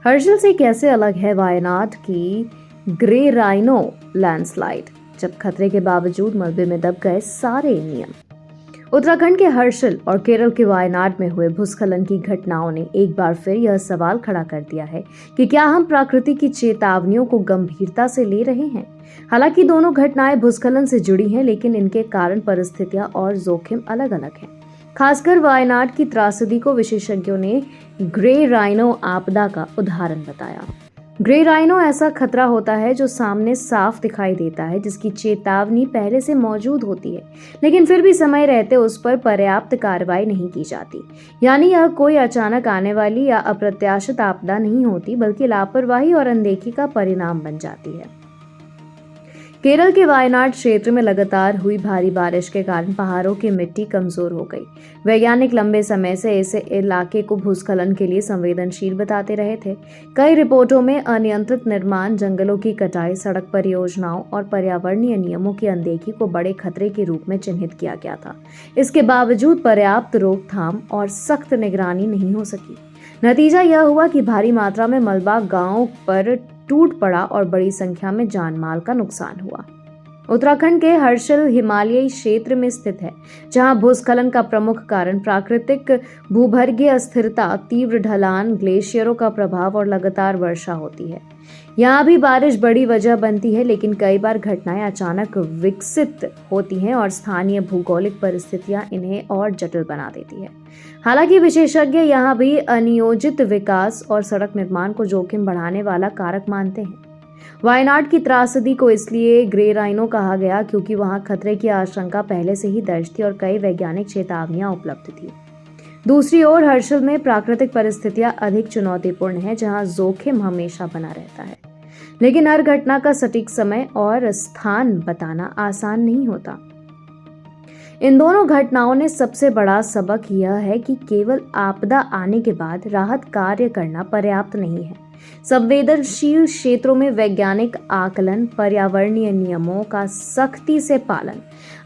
हर्षल से कैसे अलग है वायनाड की ग्रे राइनो लैंडस्लाइड, जब खतरे के बावजूद मलबे में दब गए सारे नियम। उत्तराखंड के हर्षल और केरल के वायनाड में हुए भूस्खलन की घटनाओं ने एक बार फिर यह सवाल खड़ा कर दिया है कि क्या हम प्रकृति की चेतावनियों को गंभीरता से ले रहे हैं। हालांकि दोनों घटनाएं भूस्खलन से जुड़ी हैं, लेकिन इनके कारण, परिस्थितियां और जोखिम अलग अलग हैं। खासकर वायनाड की त्रासदी को विशेषज्ञों ने ग्रे राइनो आपदा का उदाहरण बताया। ग्रे राइनो ऐसा खतरा होता है जो सामने साफ दिखाई देता है, जिसकी चेतावनी पहले से मौजूद होती है, लेकिन फिर भी समय रहते उस पर पर्याप्त कार्रवाई नहीं की जाती। यानी यह कोई अचानक आने वाली या अप्रत्याशित आपदा नहीं होती, बल्कि लापरवाही और अनदेखी का परिणाम बन जाती है। केरल के वायनाड क्षेत्र में लगातार हुई भारी बारिश के कारण पहाड़ों की मिट्टी कमजोर हो गई। वैज्ञानिक लंबे समय से इस इलाके को भूस्खलन के लिए संवेदनशील बताते रहे थे। कई रिपोर्टों में अनियंत्रित निर्माण, जंगलों की कटाई, सड़क परियोजनाओं और पर्यावरणीय नियमों की अनदेखी को बड़े खतरे के रूप में चिन्हित किया गया था। इसके बावजूद पर्याप्त रोकथाम और सख्त निगरानी नहीं हो सकी। नतीजा यह हुआ कि भारी मात्रा में मलबा गांवों पर टूट पड़ा और बड़ी संख्या में जान माल का नुकसान हुआ। उत्तराखंड के हर्षल हिमालयी क्षेत्र में स्थित है, जहां भूस्खलन का प्रमुख कारण प्राकृतिक भूगर्भीय अस्थिरता, तीव्र ढलान, ग्लेशियरों का प्रभाव और लगातार वर्षा होती है। यहाँ भी बारिश बड़ी वजह बनती है, लेकिन कई बार घटनाएं अचानक विकसित होती हैं और स्थानीय भौगोलिक परिस्थितियां इन्हें और जटिल बना देती है। हालांकि विशेषज्ञ यहाँ भी अनियोजित विकास और सड़क निर्माण को जोखिम बढ़ाने वाला कारक मानते हैं। वायनाड की त्रासदी को इसलिए ग्रे राइनो कहा गया क्योंकि वहां खतरे की आशंका पहले से ही दर्ज थी और कई वैज्ञानिक चेतावनियां उपलब्ध थी। दूसरी ओर हर्षल में प्राकृतिक परिस्थितियां अधिक चुनौतीपूर्ण हैं, जहां जोखिम हमेशा बना रहता है, लेकिन हर घटना का सटीक समय और स्थान बताना आसान नहीं होता। इन दोनों घटनाओं ने सबसे बड़ा सबक यह है कि केवल आपदा आने के बाद राहत कार्य करना पर्याप्त नहीं है। संवेदनशील क्षेत्रों में वैज्ञानिक आकलन, पर्यावरणीय नियमों का सख्ती से पालन,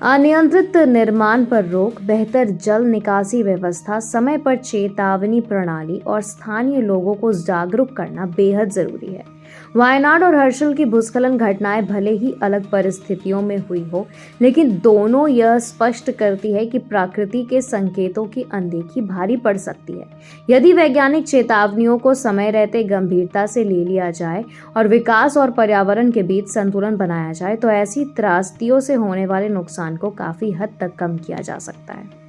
अनियंत्रित निर्माण पर रोक, बेहतर जल निकासी व्यवस्था, समय पर चेतावनी प्रणाली और स्थानीय लोगों को जागरूक करना बेहद जरूरी है। वायनाड और हर्षल की भूस्खलन घटनाएं भले ही अलग परिस्थितियों में हुई हो, लेकिन दोनों यह स्पष्ट करती है कि प्रकृति के संकेतों की अनदेखी भारी पड़ सकती है। यदि वैज्ञानिक चेतावनियों को समय रहते गंभीरता से ले लिया जाए और विकास और पर्यावरण के बीच संतुलन बनाया जाए, तो ऐसी त्रासदियों से होने वाले नुकसान को काफी हद तक कम किया जा सकता है।